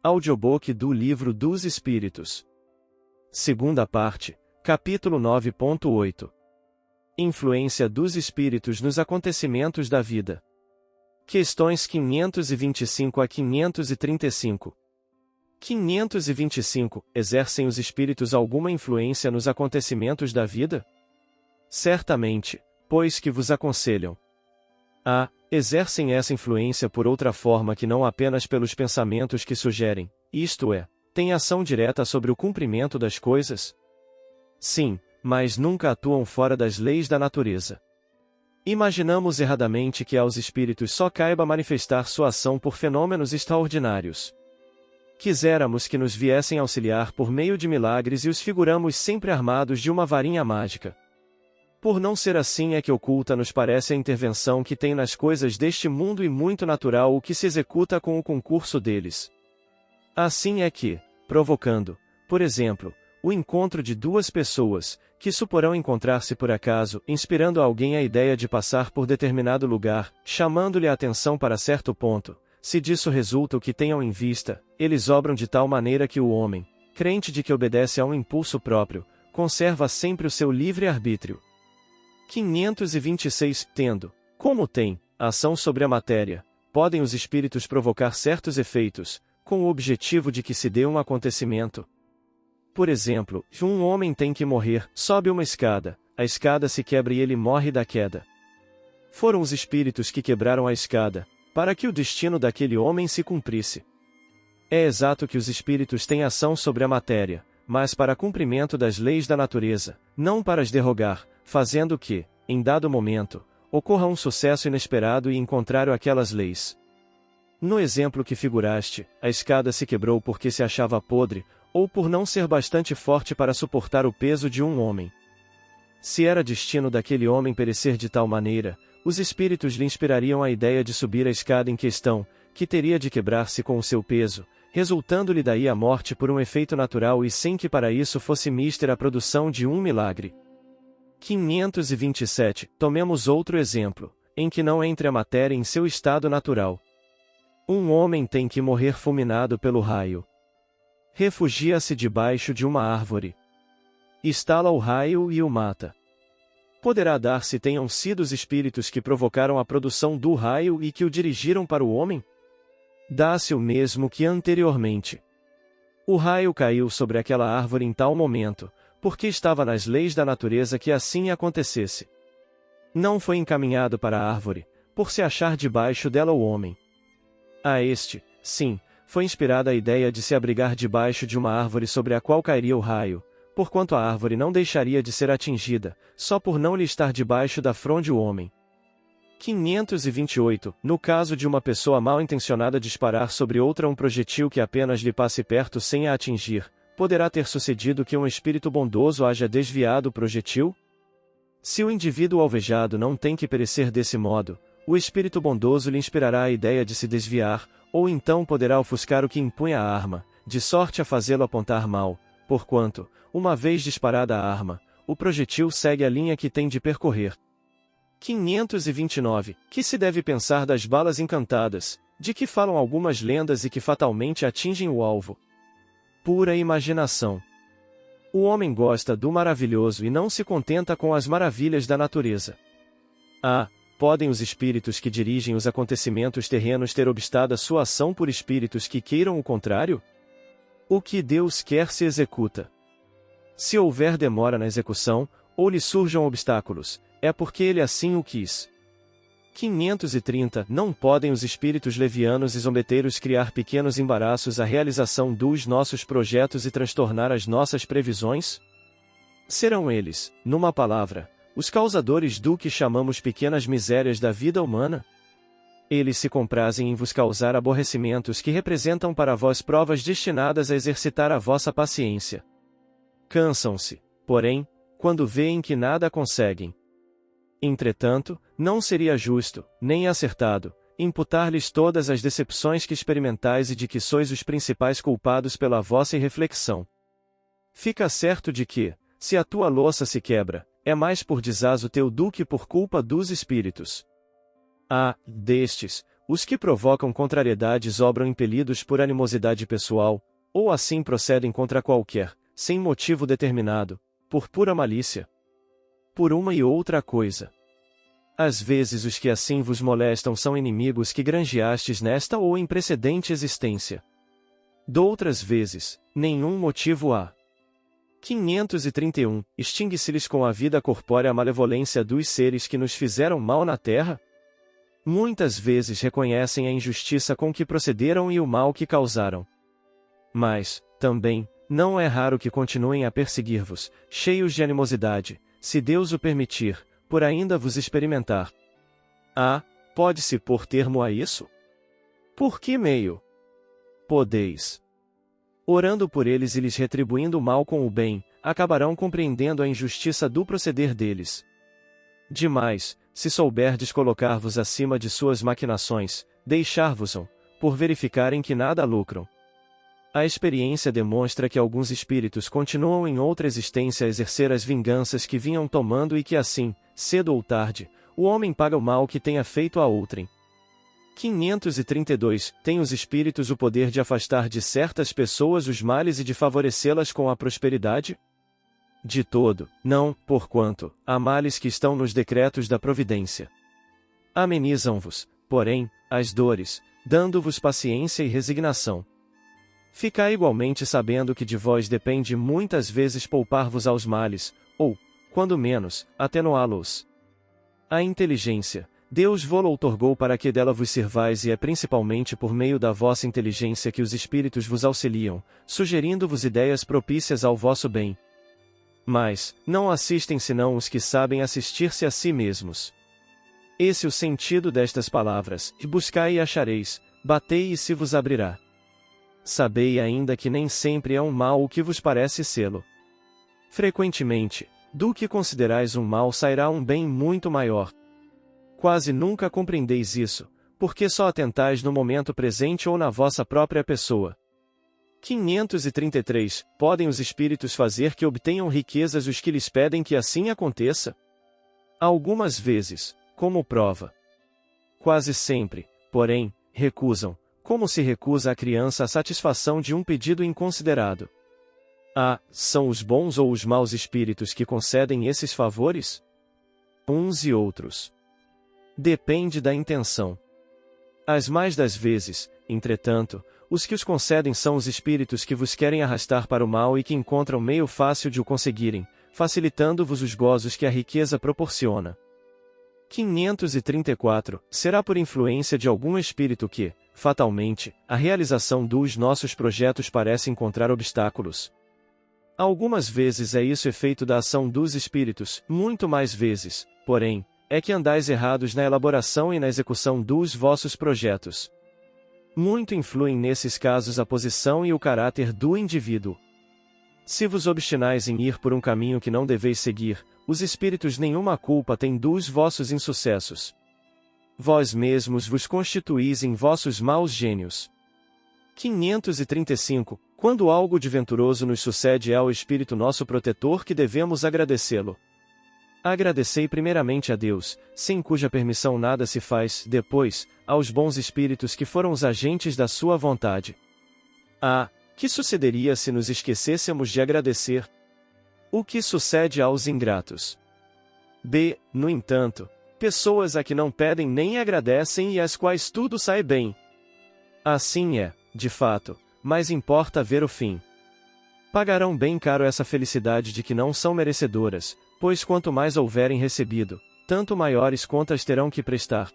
Audiobook do Livro dos Espíritos. Segunda parte, capítulo 9.8. Influência dos Espíritos nos acontecimentos da vida. Questões 525 a 535. 525. Exercem os Espíritos alguma influência nos acontecimentos da vida? Certamente, pois que vos aconselham. A. Exercem essa influência por outra forma que não apenas pelos pensamentos que sugerem, isto é, têm ação direta sobre o cumprimento das coisas? Sim, mas nunca atuam fora das leis da natureza. Imaginamos erradamente que aos espíritos só caiba manifestar sua ação por fenômenos extraordinários. Quiséramos que nos viessem auxiliar por meio de milagres e os figuramos sempre armados de uma varinha mágica. Por não ser assim é que oculta nos parece a intervenção que tem nas coisas deste mundo e muito natural o que se executa com o concurso deles. Assim é que, provocando, por exemplo, o encontro de duas pessoas, que suporão encontrar-se por acaso, inspirando a alguém a ideia de passar por determinado lugar, chamando-lhe a atenção para certo ponto, se disso resulta o que tenham em vista, eles obram de tal maneira que o homem, crente de que obedece a um impulso próprio, conserva sempre o seu livre-arbítrio. 526. Tendo, como tem, ação sobre a matéria, podem os espíritos provocar certos efeitos, com o objetivo de que se dê um acontecimento. Por exemplo, um homem tem que morrer, sobe uma escada, a escada se quebra e ele morre da queda. Foram os espíritos que quebraram a escada, para que o destino daquele homem se cumprisse. É exato que os espíritos têm ação sobre a matéria, mas para cumprimento das leis da natureza, não para as derrogar, fazendo que, em dado momento, ocorra um sucesso inesperado e em contrário àquelas leis. No exemplo que figuraste, a escada se quebrou porque se achava podre, ou por não ser bastante forte para suportar o peso de um homem. Se era destino daquele homem perecer de tal maneira, os espíritos lhe inspirariam a ideia de subir a escada em questão, que teria de quebrar-se com o seu peso, resultando-lhe daí a morte por um efeito natural e sem que para isso fosse mister a produção de um milagre. 527. Tomemos outro exemplo, em que não entre a matéria em seu estado natural. Um homem tem que morrer fulminado pelo raio. Refugia-se debaixo de uma árvore. Estala o raio e o mata. Poderá dar se tenham sido os espíritos que provocaram a produção do raio e que o dirigiram para o homem? Dá-se o mesmo que anteriormente. O raio caiu sobre aquela árvore em tal momento, porque estava nas leis da natureza que assim acontecesse. Não foi encaminhado para a árvore, por se achar debaixo dela o homem. A este, sim, foi inspirada a ideia de se abrigar debaixo de uma árvore sobre a qual cairia o raio, porquanto a árvore não deixaria de ser atingida, só por não lhe estar debaixo da fronde o homem. 528. No caso de uma pessoa mal intencionada disparar sobre outra um projetil que apenas lhe passe perto sem a atingir, poderá ter sucedido que um espírito bondoso haja desviado o projetil? Se o indivíduo alvejado não tem que perecer desse modo, o espírito bondoso lhe inspirará a ideia de se desviar, ou então poderá ofuscar o que impunha a arma, de sorte a fazê-lo apontar mal, porquanto, uma vez disparada a arma, o projetil segue a linha que tem de percorrer. 529. Que se deve pensar das balas encantadas, de que falam algumas lendas e que fatalmente atingem o alvo? Pura imaginação. O homem gosta do maravilhoso e não se contenta com as maravilhas da natureza. Podem os espíritos que dirigem os acontecimentos terrenos ter obstado a sua ação por espíritos que queiram o contrário? O que Deus quer se executa. Se houver demora na execução, ou lhe surjam obstáculos, é porque ele assim o quis. 530. Não podem os espíritos levianos e zombeteiros criar pequenos embaraços à realização dos nossos projetos e transtornar as nossas previsões? Serão eles, numa palavra, os causadores do que chamamos pequenas misérias da vida humana? Eles se comprazem em vos causar aborrecimentos que representam para vós provas destinadas a exercitar a vossa paciência. Cansam-se, porém, quando veem que nada conseguem. Entretanto, não seria justo, nem acertado, imputar-lhes todas as decepções que experimentais e de que sois os principais culpados pela vossa irreflexão. Fica certo de que, se a tua louça se quebra, é mais por desazo teu do que por culpa dos espíritos. Destes, Os que provocam contrariedades obram impelidos por animosidade pessoal, ou assim procedem contra qualquer, sem motivo determinado, por pura malícia. Por uma e outra coisa. Às vezes os que assim vos molestam são inimigos que granjeastes nesta ou em precedente existência. Doutras vezes, nenhum motivo há. 531. Extingue-se-lhes com a vida corpórea a malevolência dos seres que nos fizeram mal na terra? Muitas vezes reconhecem a injustiça com que procederam e o mal que causaram. Mas, também, não é raro que continuem a perseguir-vos, cheios de animosidade, se Deus o permitir, por ainda vos experimentar. Pode-se pôr termo a isso? Por que meio? Podeis. Orando por eles e lhes retribuindo o mal com o bem, acabarão compreendendo a injustiça do proceder deles. Demais, se souberdes colocar-vos acima de suas maquinações, deixar-vos-ão, por verificarem que nada lucram. A experiência demonstra que alguns espíritos continuam em outra existência a exercer as vinganças que vinham tomando e que assim, cedo ou tarde, o homem paga o mal que tenha feito a outrem. 532. Têm os espíritos o poder de afastar de certas pessoas os males e de favorecê-las com a prosperidade? De todo, não, porquanto, há males que estão nos decretos da providência. Amenizam-vos, porém, as dores, dando-vos paciência e resignação. Ficai igualmente sabendo que de vós depende muitas vezes poupar-vos aos males, ou, quando menos, atenuá-los. A inteligência, Deus vô-la outorgou para que dela vos sirvais e é principalmente por meio da vossa inteligência que os espíritos vos auxiliam, sugerindo-vos ideias propícias ao vosso bem. Mas, não assistem senão os que sabem assistir-se a si mesmos. Esse é o sentido destas palavras, e buscai e achareis, batei e se vos abrirá. Sabei ainda que nem sempre é um mal o que vos parece sê-lo. Frequentemente, do que considerais um mal sairá um bem muito maior. Quase nunca compreendeis isso, porque só atentais no momento presente ou na vossa própria pessoa. 533. Podem os espíritos fazer que obtenham riquezas os que lhes pedem que assim aconteça? Algumas vezes, como prova. Quase sempre, porém, recusam, como se recusa a criança a satisfação de um pedido inconsiderado. São os bons ou os maus espíritos que concedem esses favores? Uns e outros. Depende da intenção. As mais das vezes, entretanto, os que os concedem são os espíritos que vos querem arrastar para o mal e que encontram meio fácil de o conseguirem, facilitando-vos os gozos que a riqueza proporciona. 534. Será por influência de algum espírito que, fatalmente, a realização dos nossos projetos parece encontrar obstáculos? Algumas vezes é isso efeito da ação dos espíritos, muito mais vezes, porém, é que andais errados na elaboração e na execução dos vossos projetos. Muito influem nesses casos a posição e o caráter do indivíduo. Se vos obstinais em ir por um caminho que não deveis seguir, os espíritos nenhuma culpa têm dos vossos insucessos. Vós mesmos vos constituís em vossos maus gênios. 535. Quando algo de venturoso nos sucede é ao Espírito nosso protetor que devemos agradecê-lo. Agradecei primeiramente a Deus, sem cuja permissão nada se faz, depois, aos bons espíritos que foram os agentes da sua vontade. Que sucederia se nos esquecêssemos de agradecer? O que sucede aos ingratos? No entanto, pessoas a que não pedem nem agradecem e às quais tudo sai bem. Assim é, de fato, mas importa ver o fim. Pagarão bem caro essa felicidade de que não são merecedoras, pois quanto mais houverem recebido, tanto maiores contas terão que prestar.